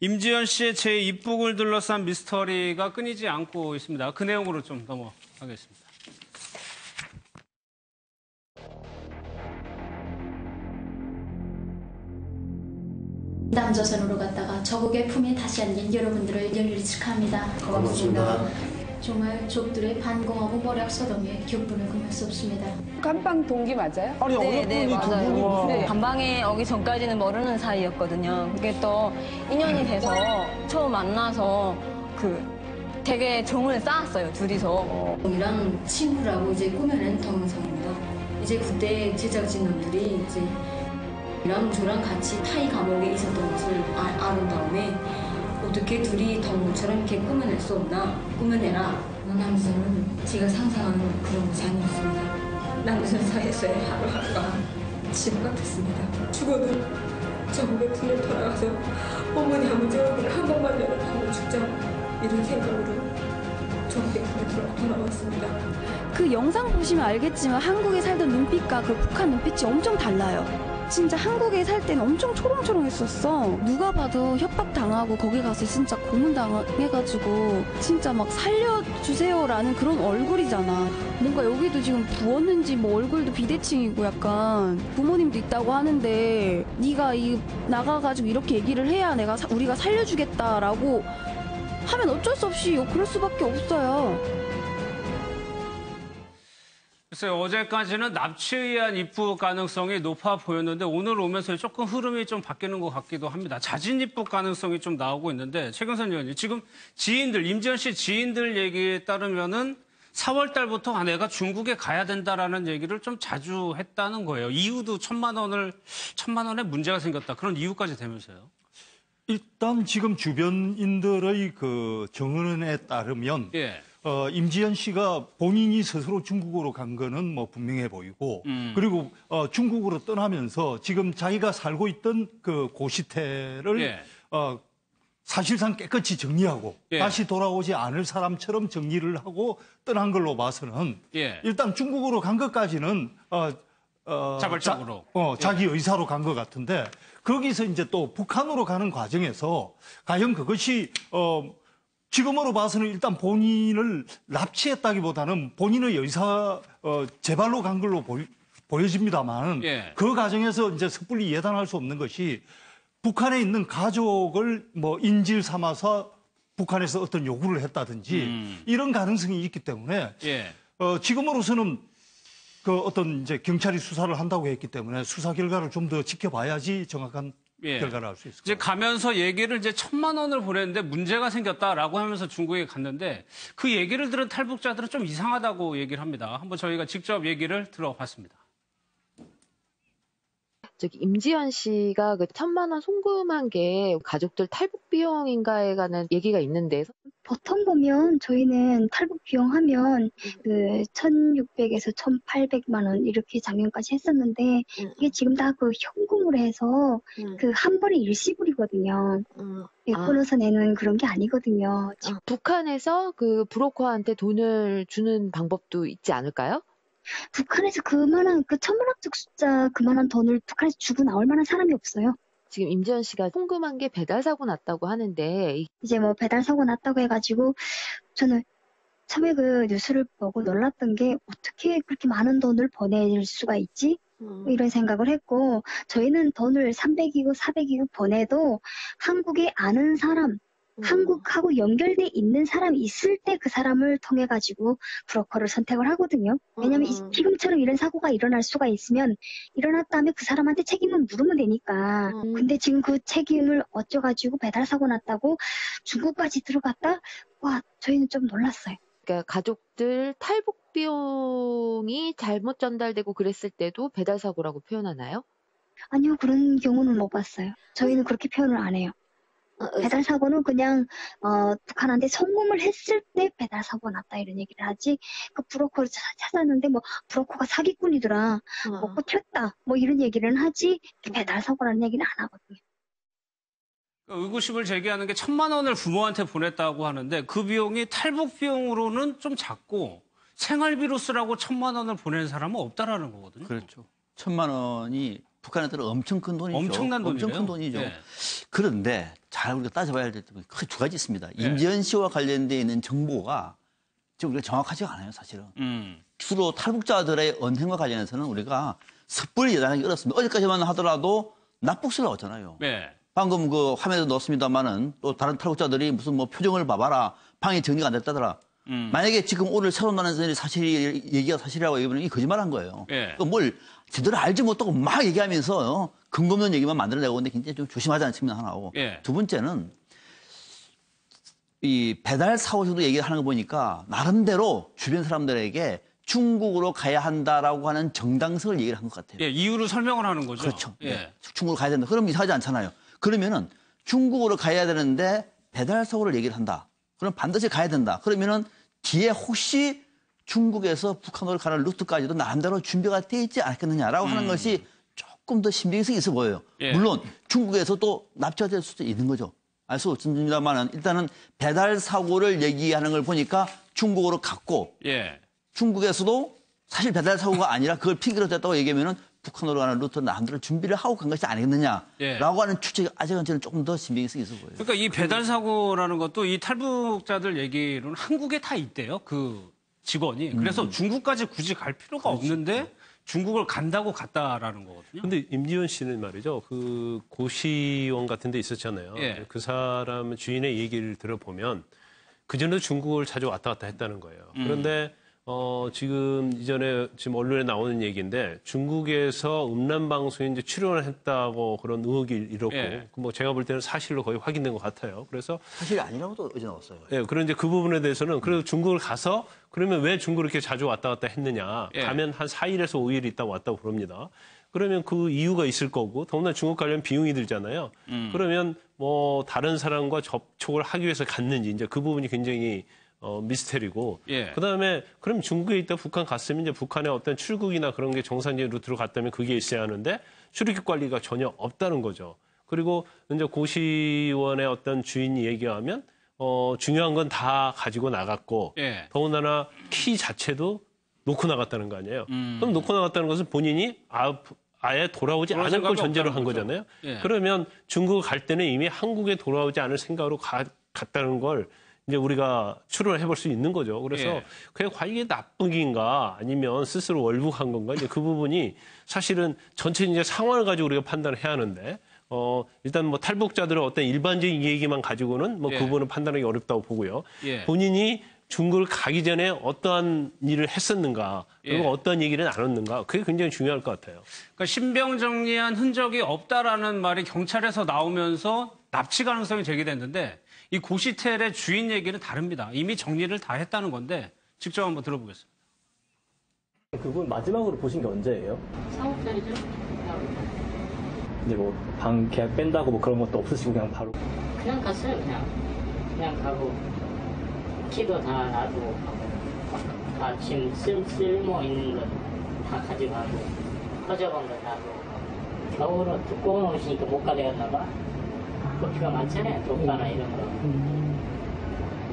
임지연 씨의 재입국을 둘러싼 미스터리가 끊이지 않고 있습니다. 그 내용으로 좀 넘어가겠습니다. 남조선으로 갔다가 저국의 품에 다시 안긴 여러분들을 열렬히 축하합니다. 고맙습니다. 정말 족들의 반공하고 모략 소동에 격분을 금할 수 없습니다. 감방 동기 맞아요? 아니 어렵더니 두 분이 네. 감방에 오기 전까지는 모르는 사이였거든요. 그게 또 인연이 돼서 처음 만나서 되게 정을 쌓았어요, 둘이서. 이랑 친구라고 이제 꾸며낸 동영상입니다. 이제 그때 제작진 놈들이 이제 이랑 저랑 같이 타이 감옥에 있었던 것을 아는 다음에 어떻게 둘이 동물처럼 이렇게 꾸며낼 수 없나? 꾸며내라. 남조선은 제가 상상하는 그런 곳이 아니었습니다. 남조선 사회에서의 하루하루가 지옥 같았습니다. 죽어도 전국의 품에 돌아가서 어머니 아버지 얼굴을 한 번만 내려다보고 죽자. 이런 생각으로 전국의 품에 돌아왔습니다. 그 영상 보시면 알겠지만 한국에 살던 눈빛과 그 북한 눈빛이 엄청 달라요. 진짜 한국에 살 때는 엄청 초롱초롱했었어. 누가 봐도 협박당하고 거기 가서 진짜 고문당해가지고 진짜 막 살려주세요라는 그런 얼굴이잖아. 뭔가 여기도 지금 부었는지 뭐 얼굴도 비대칭이고 약간 부모님도 있다고 하는데 네가 나가가지고 이렇게 얘기를 해야 우리가 살려주겠다라고 하면 어쩔 수 없이 그럴 수밖에 없어요. 글쎄요, 어제까지는 납치에 의한 입국 가능성이 높아 보였는데 오늘 오면서 조금 흐름이 좀 바뀌는 것 같기도 합니다. 자진 입국 가능성이 좀 나오고 있는데 최경선 의원님, 지금 지인들, 임지연 씨 지인들 얘기에 따르면은 4월 달부터 아내가 중국에 가야 된다라는 얘기를 좀 자주 했다는 거예요. 이유도 1,000만 원에 문제가 생겼다. 그런 이유까지 되면서요. 일단 지금 주변인들의 그 증언에 따르면 임지연 씨가 본인이 스스로 중국으로 간 거는 뭐 분명해 보이고 그리고 중국으로 떠나면서 지금 자기가 살고 있던 그 고시텔을 사실상 깨끗이 정리하고 다시 돌아오지 않을 사람처럼 정리를 하고 떠난 걸로 봐서는 일단 중국으로 간 것까지는 자발적으로 자기 의사로 간 것 같은데 거기서 이제 또 북한으로 가는 과정에서 과연 그것이 지금으로 봐서는 일단 본인을 납치했다기보다는 본인의 의사 재발로 간 걸로 보여집니다만 그 과정에서 이제 섣불리 예단할 수 없는 것이 북한에 있는 가족을 뭐 인질 삼아서 북한에서 어떤 요구를 했다든지 이런 가능성이 있기 때문에 지금으로서는 그 어떤 이제 경찰이 수사를 한다고 했기 때문에 수사 결과를 좀 더 지켜봐야지 정확한 결과를 알 수 있을 이제 거예요. 가면서 얘기를 이제 1,000만 원을 보냈는데 문제가 생겼다라고 하면서 중국에 갔는데 그 얘기를 들은 탈북자들은 좀 이상하다고 얘기를 합니다. 한번 저희가 직접 얘기를 들어봤습니다. 임지연 씨가 그 1,000만 원 송금한 게 가족들 탈북 비용인가에 관한 얘기가 있는데 보통 보면 저희는 탈북 비용 하면 그 1,600에서 1,800만 원 이렇게 작년까지 했었는데 이게 지금 다 그 현금으로 해서 그 한 번에 일시불이거든요. 끊어서 내는 그런 게 아니거든요. 북한에서 그 브로커한테 돈을 주는 방법도 있지 않을까요? 북한에서 그만한 그 천문학적 숫자 그만한 돈을 북한에서 주고 나올 만한 사람이 없어요. 지금 임지연 씨가 송금한 게 배달 사고 났다고 하는데 이제 뭐 배달 사고 났다고 해가지고 저는 처음에 그 뉴스를 보고 놀랐던 게 어떻게 그렇게 많은 돈을 보낼 수가 있지? 이런 생각을 했고 저희는 돈을 300이고 400이고 보내도 한국에 아는 사람 한국하고 연결돼 있는 사람이 있을 때 그 사람을 통해 가지고 브로커를 선택을 하거든요. 왜냐면 지금처럼 이런 사고가 일어날 수가 있으면 일어났다면 그 사람한테 책임을 물으면 되니까. 근데 지금 그 책임을 어쩌가지고 배달 사고 났다고 중국까지 들어갔다? 와, 저희는 좀 놀랐어요. 그러니까 가족들 탈북 비용이 잘못 전달되고 그랬을 때도 배달 사고라고 표현하나요? 아니요, 그런 경우는 못 봤어요. 저희는 그렇게 표현을 안 해요. 배달 사고는 그냥 북한한테 송금을 했을 때 배달 사고 났다 이런 얘기를 하지 그 브로커를 찾았는데 뭐 브로커가 사기꾼이더라 먹고 튀었다 뭐 이런 얘기를 하지 배달 사고라는 얘기는 안 하거든요. 의구심을 제기하는 게 1,000만 원을 부모한테 보냈다고 하는데 그 비용이 탈북 비용으로는 좀 작고 생활비로 쓰라고 1,000만 원을 보내는 사람은 없다라는 거거든요. 그렇죠. 1,000만 원이 북한한테는 엄청 큰 돈이죠. 엄청난 돈이죠. 엄청 큰 돈이죠. 예. 그런데 잘 우리가 따져봐야 될 점이 크게 두 가지 있습니다. 임지연 씨와 관련되어 있는 정보가 지금 우리가 정확하지가 않아요, 사실은. 주로 탈북자들의 언행과 관련해서는 우리가 섣불리 예단하기 어렵습니다. 어제까지만 하더라도 납북수가 나왔잖아요. 네. 방금 그 화면에도 넣었습니다만은 또 다른 탈북자들이 무슨 뭐 표정을 봐봐라. 방이 정리가 안 됐다더라. 만약에 지금 오늘 새로 나는 사실이 얘기가 사실이라고 얘기하면 이게 거짓말한 거예요. 예. 뭘 제대로 알지 못하고 막 얘기하면서 근거 없는 얘기만 만들어내고 있는데 굉장히 좀 조심하자는 측면 하나고. 예. 두 번째는 이 배달 사고 정도 얘기하는 거 보니까 나름대로 주변 사람들에게 중국으로 가야 한다라고 하는 정당성을 얘기를 한 것 같아요. 예, 이유를 설명을 하는 거죠. 그렇죠. 예. 네. 중국으로 가야 된다. 그럼 이상하지 않잖아요. 그러면은 중국으로 가야 되는데 배달 사고를 얘기를 한다. 그럼 반드시 가야 된다. 그러면은 뒤에 혹시 중국에서 북한으로 가는 루트까지도 나름대로 준비가 돼 있지 않겠느냐라고 하는 것이 조금 더 신빙성이 있어 보여요. 예. 물론 중국에서 또 납치가 될 수도 있는 거죠. 알 수 없습니다만은 일단은 배달 사고를 얘기하는 걸 보니까 중국으로 갔고 예. 중국에서도 사실 배달 사고가 아니라 그걸 핑계로 댔다고 얘기하면은 북한으로 가는 루트 나름대로 준비를 하고 간 것이 아니겠느냐라고 예. 하는 추측이 아직은 저는 조금 더 신빙성이 있어 보여요. 그러니까 이 배달 사고라는 것도 이 탈북자들 얘기로는 한국에 다 있대요. 그 직원이. 그래서 중국까지 굳이 갈 필요가 없는데 중국을 간다고 갔다라는 거거든요. 근데 임지연 씨는 말이죠. 그 고시원 같은 데 있었잖아요. 예. 그 사람 주인의 얘기를 들어보면 그전에도 중국을 자주 왔다 갔다 했다는 거예요. 그런데 지금 이전에 지금 언론에 나오는 얘기인데 중국에서 음란 방송에 이제 출연을 했다고 그런 의혹이 일었고 예. 뭐 제가 볼 때는 사실로 거의 확인된 것 같아요. 그래서 사실이 아니라고도 어제 나왔어요. 예, 그런 이제 그 부분에 대해서는 그래도 중국을 가서 그러면 왜 중국을 이렇게 자주 왔다 갔다 했느냐. 예. 가면 한 4일에서 5일 있다 왔다고 그럽니다. 그러면 그 이유가 있을 거고 더구나 중국 가려면 비용이 들잖아요. 그러면 뭐 다른 사람과 접촉을 하기 위해서 갔는지 이제 그 부분이 굉장히 미스테리고. 예. 그다음에 그럼 중국에 있다 북한 갔으면 이제 북한의 어떤 출국이나 그런 게 정상적인 루트로 갔다면 그게 있어야 하는데 출입국 관리가 전혀 없다는 거죠. 그리고 이제 고시원의 어떤 주인이 얘기하면 중요한 건 다 가지고 나갔고 예. 더군다나 키 자체도 놓고 나갔다는 거 아니에요. 그럼 놓고 나갔다는 것은 본인이 아예 돌아오지 않을 걸 전제로 한 거잖아요. 예. 그러면 중국을 갈 때는 이미 한국에 돌아오지 않을 생각으로 갔다는 걸 이제 우리가 추론을 해볼 수 있는 거죠. 그래서 예. 그게 과연 이게 납북인가 아니면 스스로 월북한 건가 이제 그 부분이 사실은 전체 이제 상황을 가지고 우리가 판단을 해야 하는데 일단 뭐 탈북자들의 어떤 일반적인 얘기만 가지고는 뭐 예. 그 부분은 판단하기 어렵다고 보고요. 예. 본인이 중국을 가기 전에 어떠한 일을 했었는가 그리고 예. 어떠한 얘기를 나눴는가 그게 굉장히 중요할 것 같아요. 그러니까 신병 정리한 흔적이 없다라는 말이 경찰에서 나오면서 납치 가능성이 제기됐는데 이 고시텔의 주인 얘기는 다릅니다. 이미 정리를 다 했다는 건데 직접 한번 들어보겠습니다. 그분 마지막으로 보신 게 언제예요? 4월달이죠. 이제 뭐 방 계약 뺀다고 뭐 그런 것도 없으시고 그냥 바로 그냥 갔어요. 그냥 가고 키도 다 놔두고 다 지금 쓸모 있는 거 다 가져가고 허접한 거 놔두고 겨울은 두꺼운 옷이니까 못 가져갔나 봐. 고추가 많잖아요. 독바나 이런 거.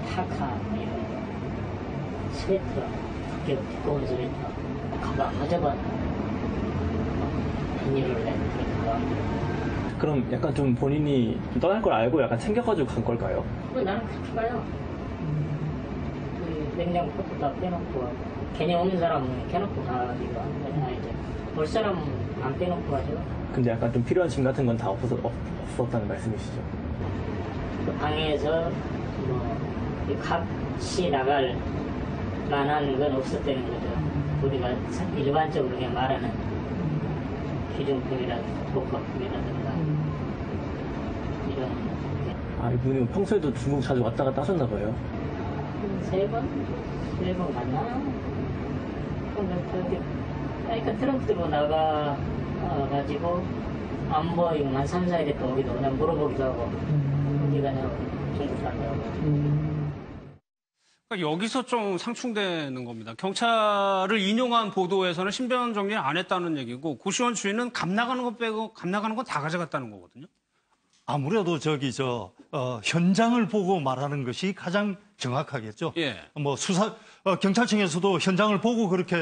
파카 뭐 이런 거. 스웨터, 두꺼운 스웨터. 가방 허접한 비닐을 낸 가방. 그럼 약간 좀 본인이 좀 떠날 걸 알고 약간 챙겨가지고 간 걸까요? 나는 그렇게 가요. 냉장고도 다 빼놓고 괜히 오는 사람은 켜놓고 가기가 이제 올 사람은 안 빼놓고 가죠. 근데 약간 좀 필요한 짐 같은 건 다 없었다는 말씀이시죠? 그 방에서 뭐 같이 나갈 만한 건 없었다는 거죠. 우리가 일반적으로 그냥 말하는 기준품이라든가 복합품이라든가 이런. 아, 이분이 평소에도 중국 자주 왔다 갔다 하셨나 봐요? 세 번 갔나? 그러니까 트럼프 들고 나가가지고 안 보이고 한 3, 4일 있다 오기도 그냥 물어보기도 하고 어디 가냐고 중국 간다고. 그러니까 여기서 좀 상충되는 겁니다. 경찰을 인용한 보도에서는 신변 정리를 안 했다는 얘기고 고시원 주인은 감 나가는 거 빼고 감 나가는 건 다 가져갔다는 거거든요. 아무래도 현장을 보고 말하는 것이 가장 정확하겠죠. 예. 뭐 경찰청에서도 현장을 보고 그렇게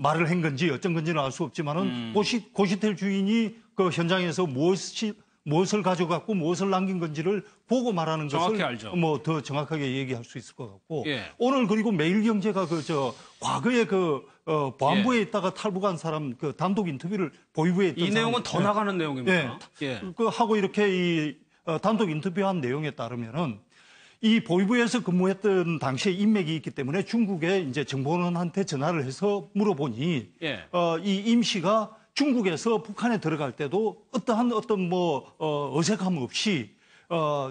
말을 한 건지 어쩐 건지는 알 수 없지만은 고시텔 주인이 그 현장에서 무엇을 가져갔고 무엇을 남긴 건지를 보고 말하는 정확히 알죠. 것을 뭐 더 정확하게 얘기할 수 있을 것 같고 예. 오늘 그리고 매일경제가 과거에 보안부에 있다가 탈북한 사람 그 단독 인터뷰를 보위부에 있던 이 내용은 더 나가는 내용입니다. 예. 예. 하고 이렇게 단독 인터뷰한 내용에 따르면은 이 보위부에서 근무했던 당시에 인맥이 있기 때문에 중국의 이제 정보원한테 전화를 해서 물어보니 예. 이 임 씨가 중국에서 북한에 들어갈 때도 어떤 어색함 없이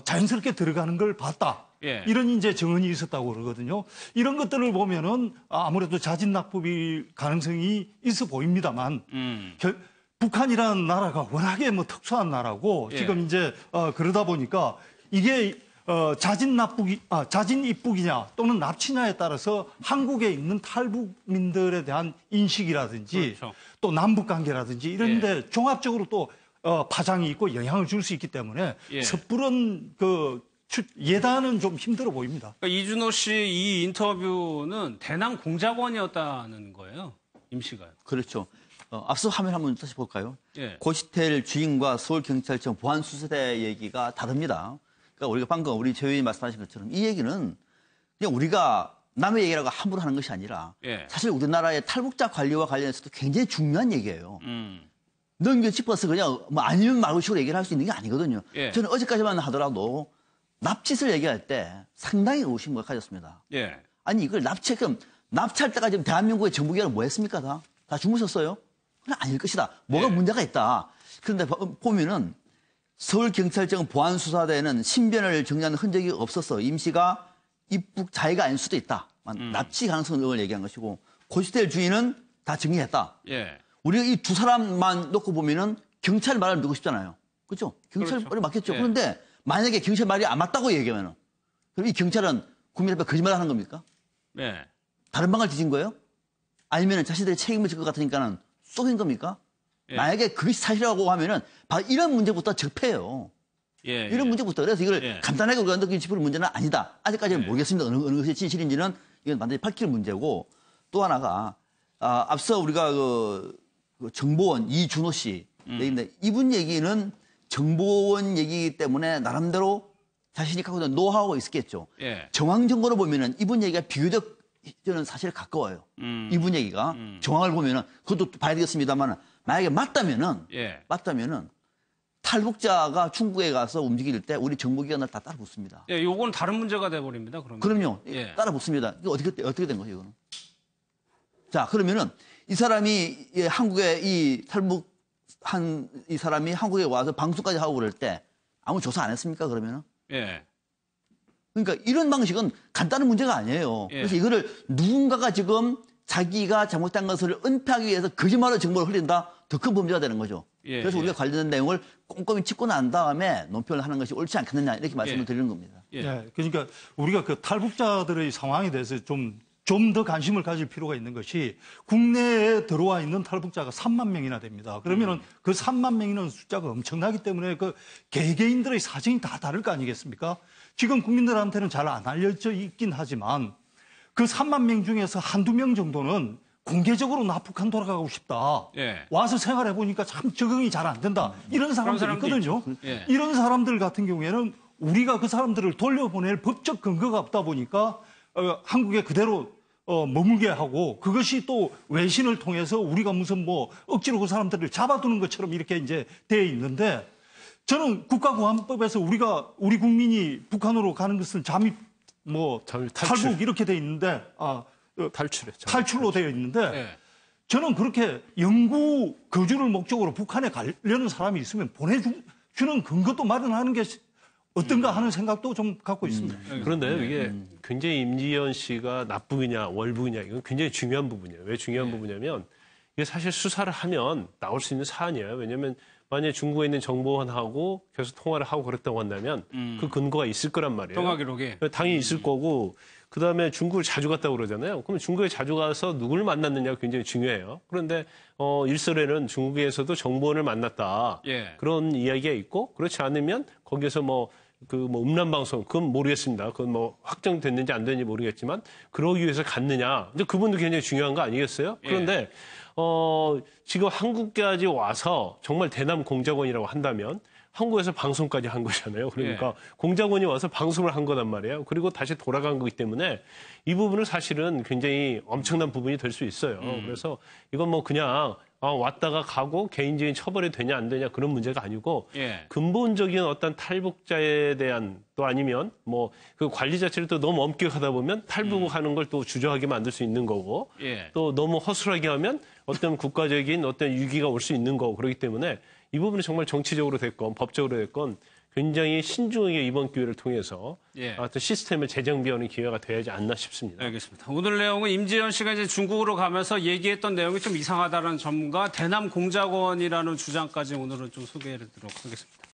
자연스럽게 들어가는 걸 봤다. 예. 이런 이제 증언이 있었다고 그러거든요. 이런 것들을 보면은 아무래도 자진 납북일 가능성이 있어 보입니다만 북한이라는 나라가 워낙에 특수한 나라고 예. 지금 이제 그러다 보니까 이게 자진 입북이냐 또는 납치냐에 따라서 한국에 있는 탈북민들에 대한 인식이라든지 그렇죠. 또 남북 관계라든지 이런데 종합적으로 또 파장이 있고 영향을 줄 수 있기 때문에 예. 섣부른 예단은 좀 힘들어 보입니다. 그러니까 이준호 씨 이 인터뷰는 대남 공작원이었다는 거예요. 임 씨가요. 그렇죠. 앞서 화면 한번 다시 볼까요? 예. 고시텔 주인과 서울경찰청 보안수사대 얘기가 다릅니다. 그러니까 우리가 방금 우리 최 의원이 말씀하신 것처럼 이 얘기는 그냥 우리가 남의 얘기라고 함부로 하는 것이 아니라 예. 사실 우리나라의 탈북자 관리와 관련해서도 굉장히 중요한 얘기예요. 넘겨 짚어서 그냥 아니면 말고 식으로 얘기를 할 수 있는 게 아니거든요. 예. 저는 어제까지만 하더라도 납치를 얘기할 때 상당히 의심을 가졌습니다. 예. 아니 이걸 납치할 때까지 지금 대한민국의 정부기관은 뭐 했습니까? 다 주무셨어요? 그건 아닐 것이다. 뭐가 예. 문제가 있다. 그런데 보면은 서울경찰청 보안수사대는 신변을 정리하는 흔적이 없어서 임 씨가 입국 자해가 아닐 수도 있다. 납치 가능성을 얘기한 것이고 고시텔 주인은 다 정리했다. 예. 우리가 이 두 사람만 놓고 보면은 경찰 말을 믿고 싶잖아요. 그렇죠? 경찰 그렇죠. 말이 맞겠죠. 예. 그런데 만약에 경찰 말이 안 맞다고 얘기하면은 그럼 이 경찰은 국민 앞에 거짓말을 하는 겁니까? 예. 다른 방을 뒤진 거예요? 아니면 자신들이 책임을 질 것 같으니까는 속인 겁니까? 예. 만약에 그것이 사실이라고 하면은 바로 이런 문제부터 적폐예요. 예. 이런 문제부터. 그래서 이걸 예. 간단하게 우리가 느끼는 짚을 문제는 아니다. 아직까지는 예. 모르겠습니다. 어느 것이 진실인지는 이건 완전히 밝힐 문제고 또 하나가 앞서 우리가 그 정보원 이준호 씨 얘기인데 이분 얘기는 정보원 얘기이기 때문에 나름대로 자신이 갖고 있는 노하우가 있었겠죠. 예. 정황 정보를 보면은 이분 얘기가 비교적 저는 사실 가까워요. 이분 얘기가 정황을 보면은 그것도 봐야 되겠습니다만 만약에 맞다면은 예. 탈북자가 중국에 가서 움직일 때 우리 정보기관을 다 따라 붙습니다. 예, 요건 다른 문제가 돼 버립니다. 그러면. 그럼요. 예. 따라 붙습니다. 이거 어떻게 된 거죠, 이거는? 자, 그러면은 이 사람이 한국에 이 탈북한 이 사람이 한국에 와서 방송까지 하고 그럴 때 아무 조사 안 했습니까, 그러면은? 예. 그러니까 이런 방식은 간단한 문제가 아니에요. 예. 그래서 이거를 누군가가 지금 자기가 잘못한 것을 은폐하기 위해서 거짓말로 정보를 흘린다? 더 큰 범죄가 되는 거죠. 예, 그래서 예. 우리가 관련된 내용을 꼼꼼히 짚고 난 다음에 논평을 하는 것이 옳지 않겠느냐 이렇게 말씀을 예. 드리는 겁니다. 예. 그러니까 우리가 그 탈북자들의 상황에 대해서 좀 더 관심을 가질 필요가 있는 것이 국내에 들어와 있는 탈북자가 3만 명이나 됩니다. 그러면은 그 3만 명이라는 숫자가 엄청나기 때문에 그 개개인들의 사정이 다 다를 거 아니겠습니까? 지금 국민들한테는 잘 안 알려져 있긴 하지만 그 3만 명 중에서 한두 명 정도는 공개적으로 나 북한 돌아가고 싶다. 예. 와서 생활해 보니까 참 적응이 잘 안 된다. 이런 사람들이 사람도 있거든요. 예. 이런 사람들 같은 경우에는 우리가 그 사람들을 돌려보낼 법적 근거가 없다 보니까 한국에 그대로 머물게 하고 그것이 또 외신을 통해서 우리가 무슨 억지로 그 사람들을 잡아두는 것처럼 이렇게 이제 되어 있는데 저는 국가보안법에서 우리 국민이 북한으로 가는 것은 잠입 탈북 이렇게 되어 있는데 탈출로 되어 있는데 예. 저는 그렇게 영구 거주를 목적으로 북한에 가려는 사람이 있으면 보내주는 근거도 마련하는 게 어떤가 하는 생각도 좀 갖고 있습니다. 그런데 이게 굉장히 임지연 씨가 납북이냐 월북이냐 이건 굉장히 중요한 부분이에요. 왜 중요한 부분이냐면 이게 사실 수사를 하면 나올 수 있는 사안이에요. 왜냐하면 만약에 중국에 있는 정보원하고 계속 통화를 하고 그랬다고 한다면 그 근거가 있을 거란 말이에요. 통화 기록이. 당연히 있을 거고 그다음에 중국을 자주 갔다고 그러잖아요. 그럼 중국에 자주 가서 누구를 만났느냐가 굉장히 중요해요. 그런데 일설에는 중국에서도 정보원을 만났다. 예. 그런 이야기가 있고 그렇지 않으면 거기서 그 뭐 음란 방송 그건 모르겠습니다. 그건 뭐 확정됐는지 안 됐는지 모르겠지만 그러기 위해서 갔느냐. 근데 그분도 굉장히 중요한 거 아니겠어요? 그런데 지금 한국까지 와서 정말 대남 공작원이라고 한다면 한국에서 방송까지 한 거잖아요. 그러니까 공작원이 와서 방송을 한 거란 말이에요. 그리고 다시 돌아간 거기 때문에 이 부분은 사실은 굉장히 엄청난 부분이 될 수 있어요. 그래서 이건 뭐 그냥 왔다가 가고 개인적인 처벌이 되냐 안 되냐 그런 문제가 아니고 근본적인 어떤 탈북자에 대한 또 아니면 뭐 그 관리 자체를 또 너무 엄격하다 보면 탈북하는 걸 또 주저하게 만들 수 있는 거고 또 너무 허술하게 하면 어떤 국가적인 어떤 위기가 올 수 있는 거고 그렇기 때문에 이 부분은 정말 정치적으로 됐건 법적으로 됐건 굉장히 신중하게 이번 기회를 통해서 어떤 시스템을 재정비하는 기회가 돼야지 않나 싶습니다. 알겠습니다. 오늘 내용은 임지연 씨가 이제 중국으로 가면서 얘기했던 내용이 좀 이상하다는 점과 대남 공작원이라는 주장까지 오늘은 좀 소개를 드리도록 하겠습니다.